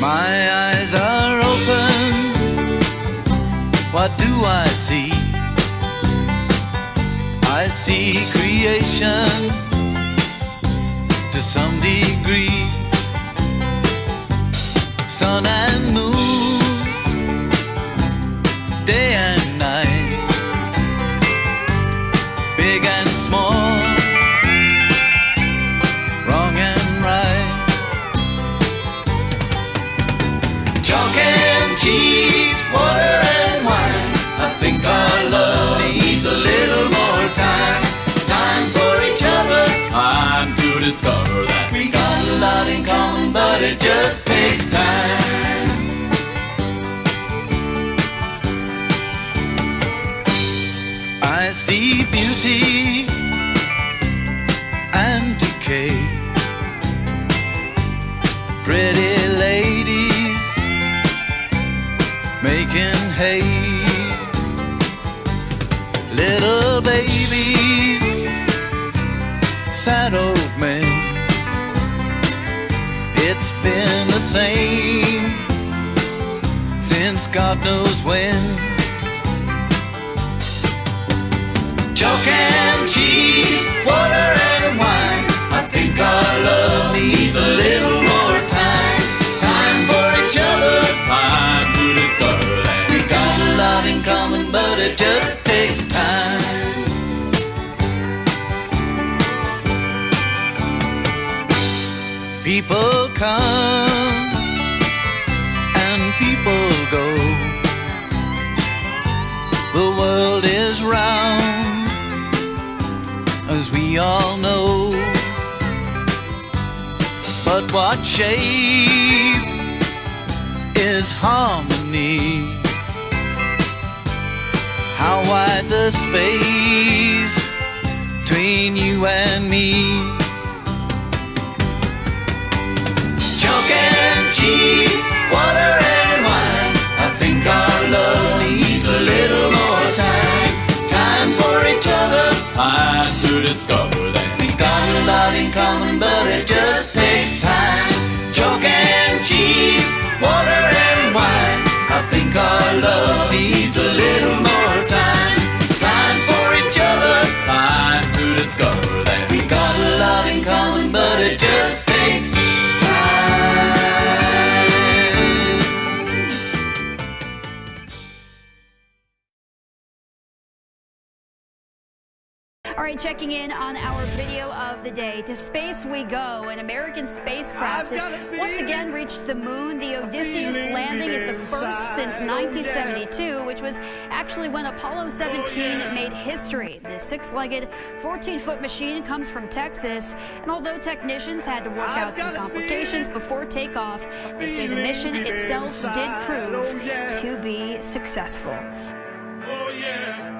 My eyes are open. What do I see? I see creation to some degree. Sun and moon, day and night, big and small, wrong and right. Chalk and cheese, water and wine. I think our love needs a little more time. Time for each other, time to discover that we got a lot in common, but it just takes time. I see beauty and decay, pretty ladies making hay, little babies, sad old men. It's been the same since God knows when. Chalk and cheese, water and wine. I think our love needs a little more time. Time for each other, time to discover that we got a lot in common, but it just takes time. People come and people go. The world is round, as we all know. But what shape is harmony? How wide the space between you and me? Chalk and cheese, water and wine. I think our love needs a little more time. Time for each other, time to discover that we got a lot in common, but it just takes time. Chalk and cheese, water and wine. I think our love needs a little more time. Time for each other, time to discover that we got a lot in common, but it just takes time. All right, checking in on our video of the day. To space we go. An American spacecraft has once again reached the moon. The Odysseus landing is the first since 1972, which was actually when Apollo 17 made history. The six-legged, 14-foot machine comes from Texas, and although technicians had to work out some complications before takeoff, they say the mission itself did prove to be successful. Oh, yeah.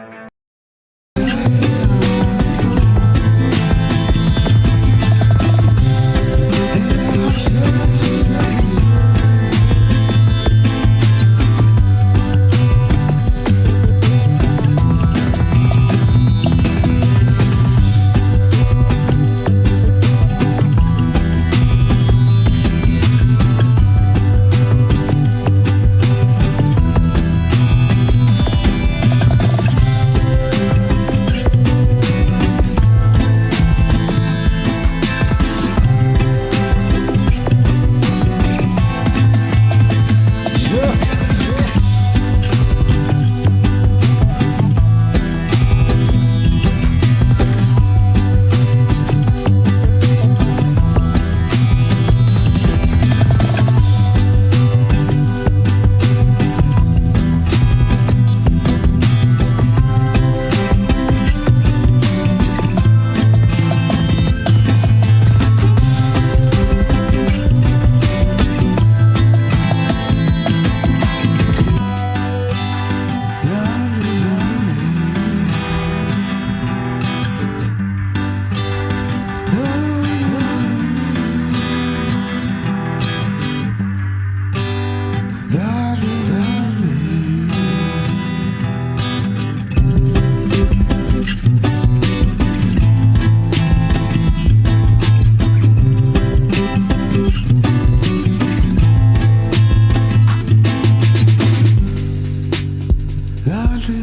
Say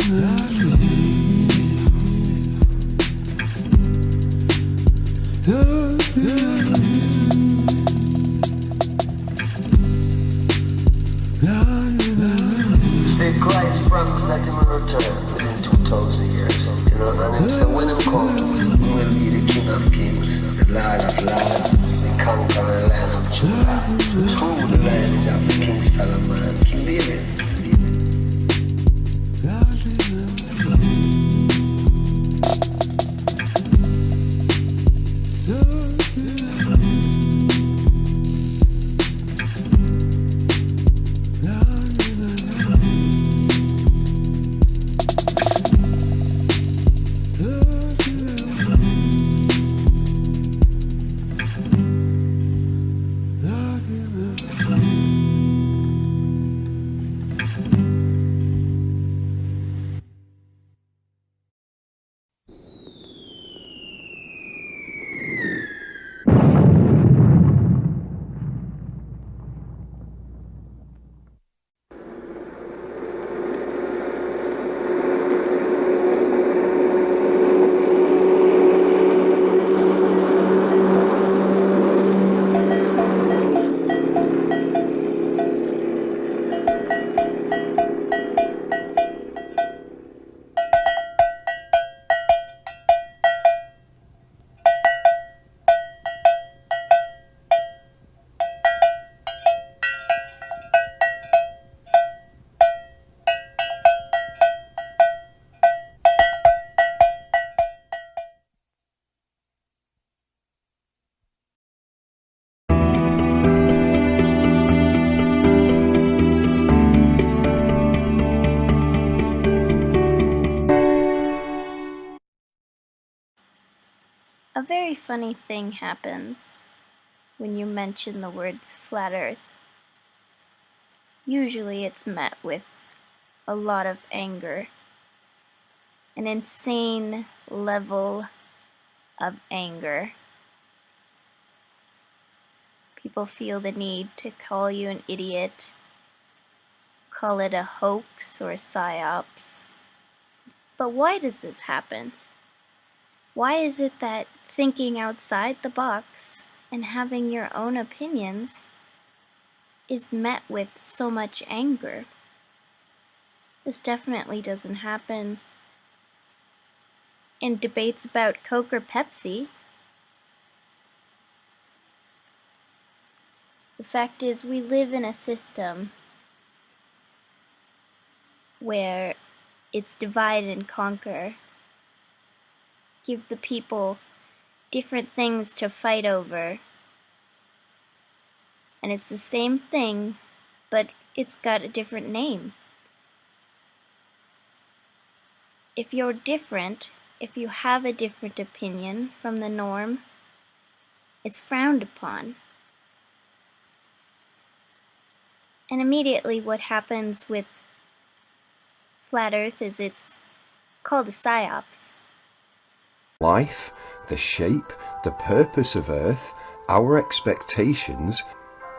Christ promised that he will return within 2,000 years. You know, and he said when he comes, he will be the King of Kings, the Lord of Lords, the conquering Lion of Judah. True, the lineage of King Solomon and King David. A very funny thing happens when you mention the words flat earth. Usually it's met with a lot of anger, an insane level of anger. People feel the need to call you an idiot, call it a hoax or a psyops. But why does this happen? Why is it that thinking outside the box and having your own opinions is met with so much anger? This definitely doesn't happen in debates about Coke or Pepsi. The fact is, we live in a system where it's divide and conquer. Give the people different things to fight over. And it's the same thing, but it's got a different name. If you're different, if you have a different opinion from the norm, it's frowned upon. And immediately what happens with flat earth is it's called a psyops. Life, the shape, the purpose of Earth, our expectations,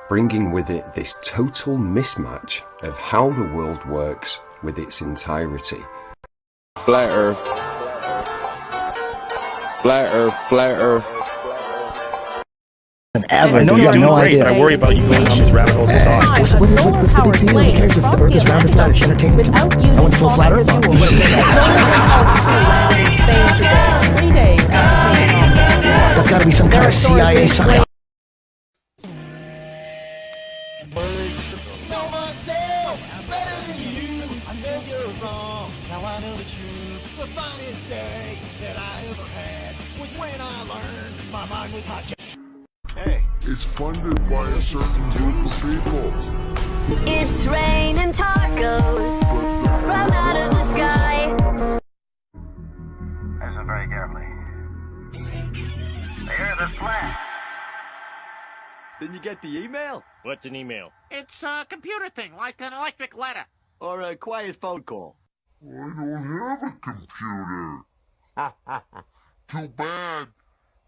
bringing with it this total mismatch of how the world works with its entirety. Flat Earth. Flat Earth, flat Earth. Ever. I know you have no idea. But I worry about you going down this rabbit hole. What's the big deal? Who cares if the Earth is round or flat? It's entertainment. I went full flat Earth on. That's got to be some kind of CIA sign. Hey. It's funded by a certain group of people. It's raining tacos from out of the sky. Listen very carefully. The Earth is flat. Didn't you get the email? What's an email? It's a computer thing, like an electric letter. Or a quiet phone call. I don't have a computer. Too bad.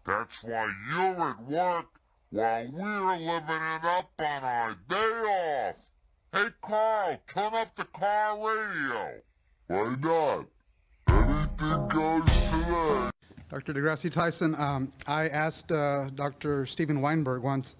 That's why you're at work while we're living it up on our day off. Hey, Carl, turn up the car radio. Why not? Anything goes today. Dr. deGrasse Tyson, I asked Dr. Steven Weinberg once.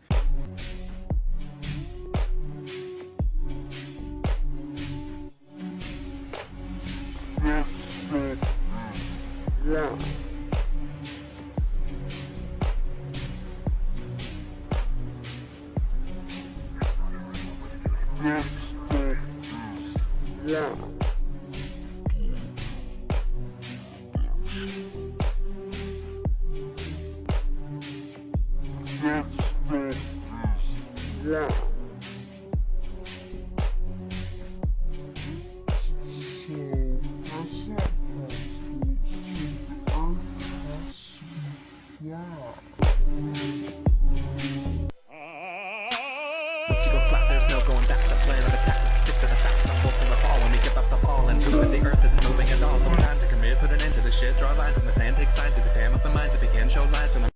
Once you go flat, there's no going back. The plan of attack is stick to the facts. I'm bolting the fall when we give up the fall and prove that the earth isn't moving at all. So it's time to commit, put an end to the shit. Draw lines in the sand, take signs to the dam up the minds that begin. Show lines from the...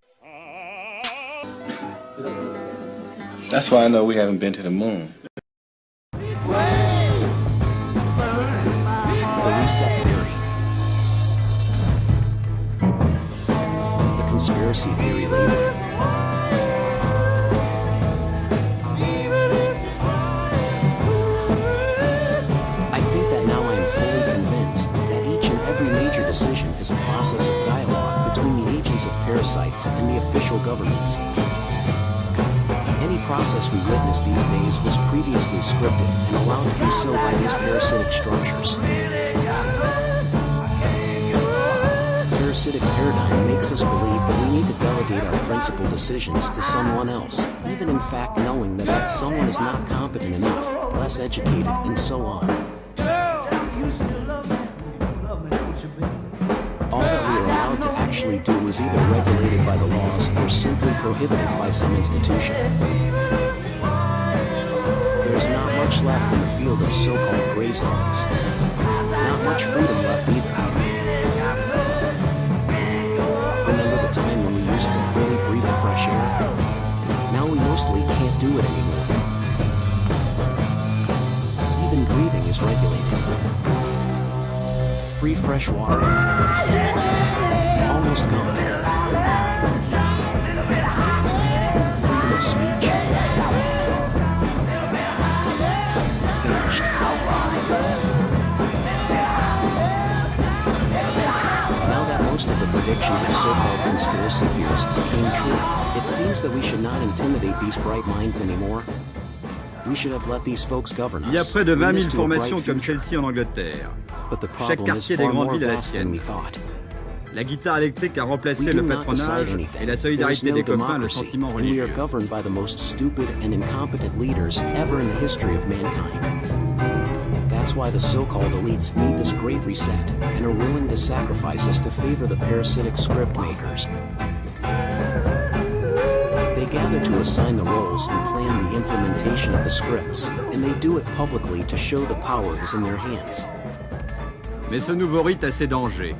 That's why I know we haven't been to the moon. The reset theory. The conspiracy theory labeling. I think that now I am fully convinced that each and every major decision is a process of dialogue between the agents of parasites and the official governments. Any process we witness these days was previously scripted and allowed to be so by these parasitic structures. Parasitic paradigm makes us believe that we need to delegate our principal decisions to someone else, even in fact knowing that that someone is not competent enough, less educated, and so on. All that we are allowed to actually do is either regulated by the laws or simply prohibited by some institution. There is not much left in the field of so-called gray zones. Not much freedom left either. Remember the time when we used to freely breathe the fresh air? Now we mostly can't do it anymore. Even breathing is regulated. Free fresh water. Almost gone. Freedom of speech. Vanished. Now that most of the predictions of so-called conspiracy theorists came true, it seems that we should not intimidate these bright minds anymore. We should have let these folks govern us. Il y a près de 20 000 formations comme celle-ci en Angleterre. Chaque quartier des grandes villes est la sienne. La guitare électrique a remplacé le patronage et la solidarité des copains le sentiment religieux. We are governed by the most stupid and incompetent leaders ever in the history of mankind. That's why the so-called elites need this great reset and are willing to sacrifice us to favor the parasitic script makers. They gather to assign the roles and plan the implementation of the scripts, and they do it publicly to show the power is in their hands. Mais ce nouveau rite a ses dangers.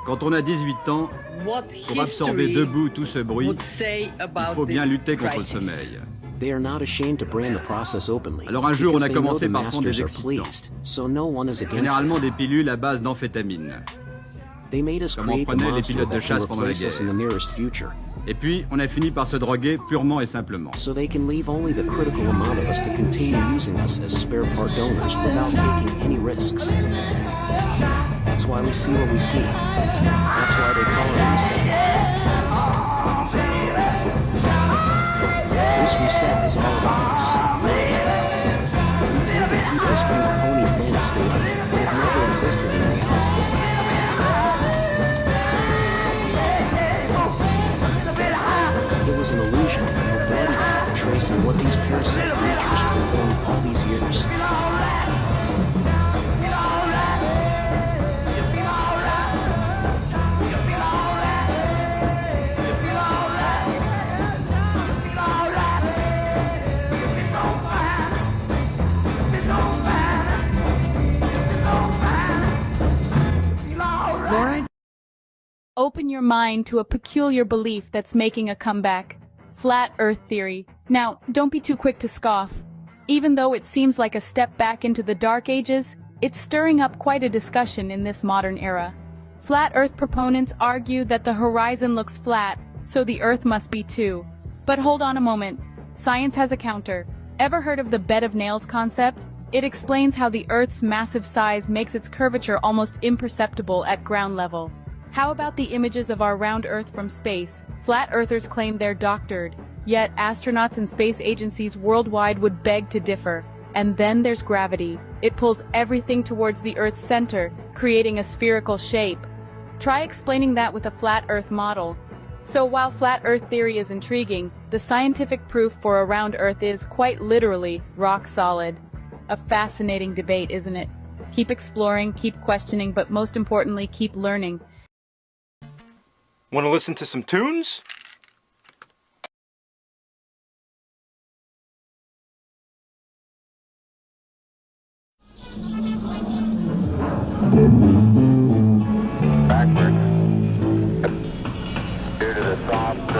Quand on a 18 ans, pour absorber debout tout ce bruit, il faut bien lutter contre le sommeil. They are not ashamed to brand the process openly. Alors un jour, on a commencé par prendre des excitants. So no one is against généralement des pilules à base d'amphétamine. They made us comme on create the prenait les monster pilotes de that can chasse pendant la replace us in the guerre. nearest future. Et puis, on a fini par se droguer purement et simplement. So they can leave only the critical amount of us to continue using us as spare part donors without taking any risks. That's why we see what we see. That's why they call it a reset. This reset is all about us. We tend to keep this pink pony planet stable, but it never existed in reality. It was an illusion, a bloody path tracing what these parasite creatures performed all these years. Open your mind to a peculiar belief that's making a comeback. Flat Earth theory. Now, don't be too quick to scoff. Even though it seems like a step back into the Dark Ages, It's stirring up quite a discussion in this modern era. Flat Earth proponents argue that the horizon looks flat, so the Earth must be too. But hold on a moment. Science has a counter. Ever heard of the bed of nails concept? It explains how the Earth's massive size makes its curvature almost imperceptible at ground level. How about the images of our round Earth from space? Flat Earthers claim they're doctored, yet astronauts and space agencies worldwide would beg to differ. And then there's gravity. It pulls everything towards the Earth's center, creating a spherical shape. Try explaining that with a flat Earth model. So while flat Earth theory is intriguing, the scientific proof for a round Earth is, quite literally, rock solid. A fascinating debate, isn't it? Keep exploring, keep questioning, but most importantly, keep learning. Want to listen to some tunes? Backwards. Due to the soft,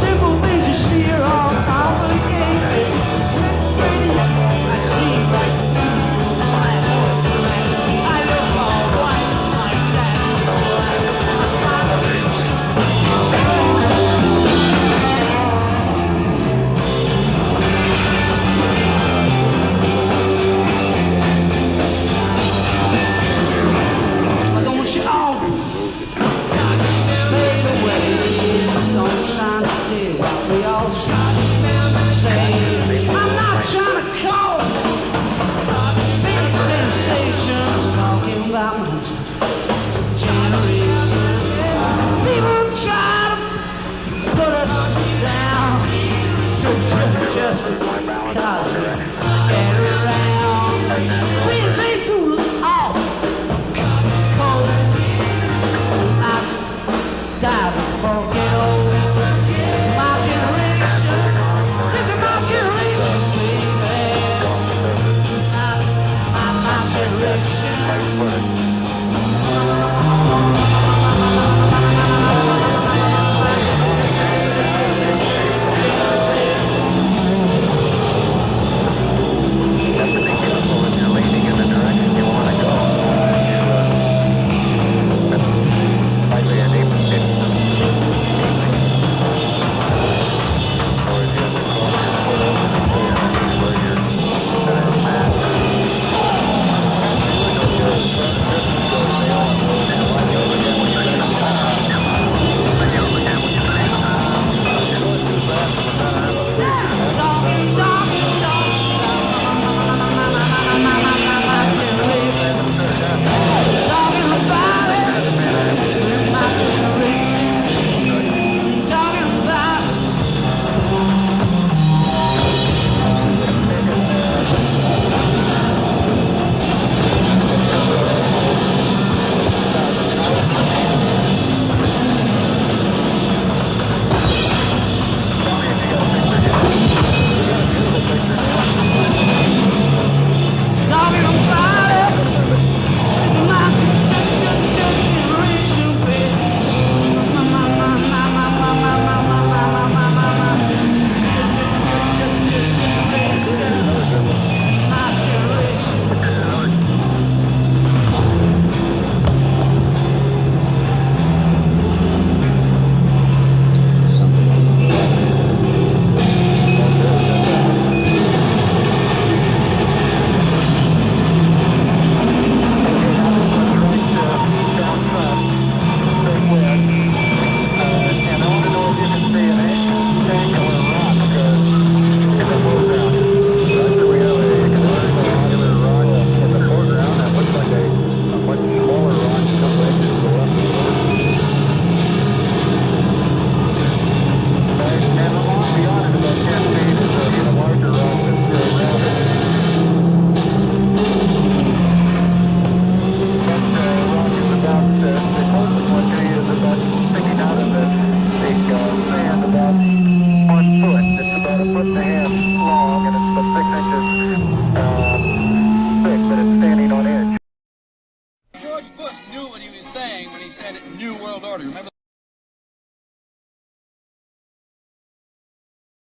Simple things you see are all complicated.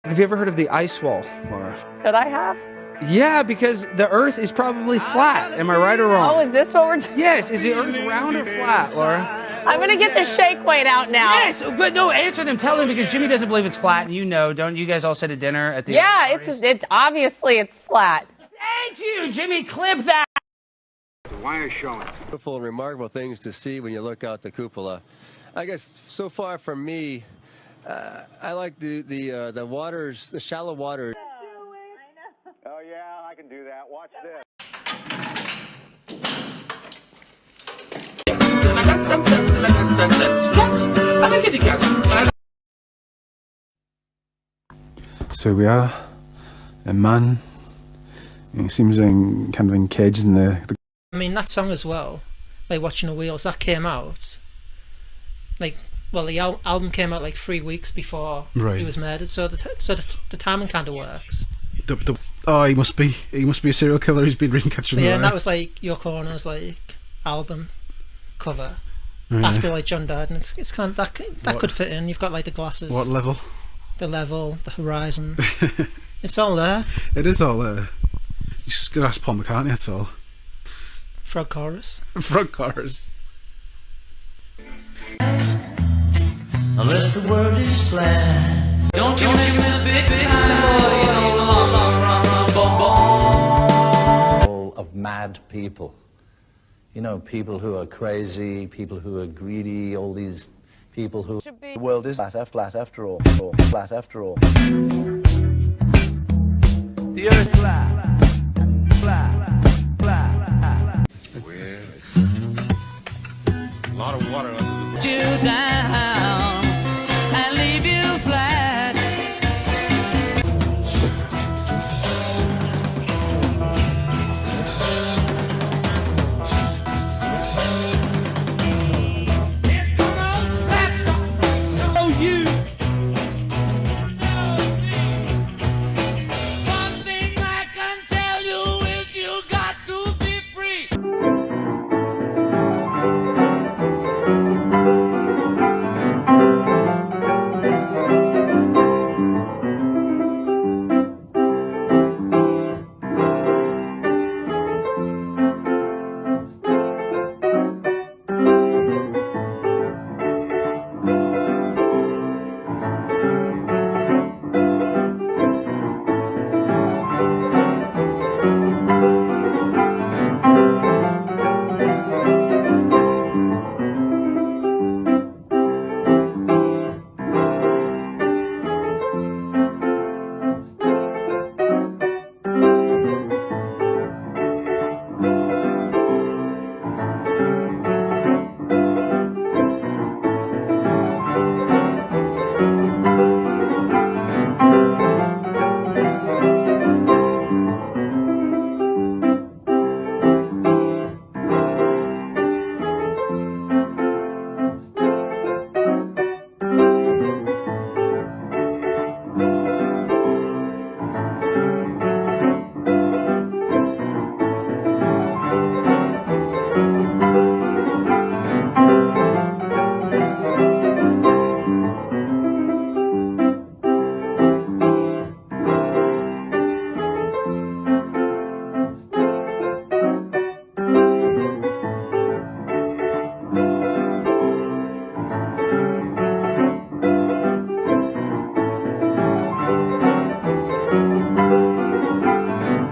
Have you ever heard of the ice wall, Laura? That I have? Yeah, because the Earth is probably flat. Am I right or wrong? Oh, is this what we're doing? Yes. Is the Earth round or flat, Laura? I'm going to get the shake weight out now. Yes, but no, answer them. Tell them, because Jimmy doesn't believe it's flat, and you know, don't you guys all sit at dinner at the... Yeah, it's obviously it's flat. Thank you, Jimmy. Clip that. The wire showing. Beautiful and remarkable things to see when you look out the cupola. I guess so far from me, I like the waters, the shallow waters. Oh yeah, I can do that. Watch this. So we are a man. He seems kind of encaged in the. I mean, that song as well, like Watching the Wheels, that came out like, well, the album came out like 3 weeks before he was murdered, so the timing kind of works. Oh, he must be a serial killer who's been recaptured. Yeah, and that was like Yoko Ono's like album cover after like John died, and it's kind of that could fit in. You've got like the glasses. What level? The level, the horizon. It's all there. It is all there. You just gotta ask Paul McCartney. That's all. Frog chorus. Frog chorus. Unless the world is flat, don't you miss big time, boy, of mad people. You know, people who are crazy, people who are greedy, all these people who... The world is flat after all, flat after all. The earth flat, flat. Well, it's a lot of water under the... You die.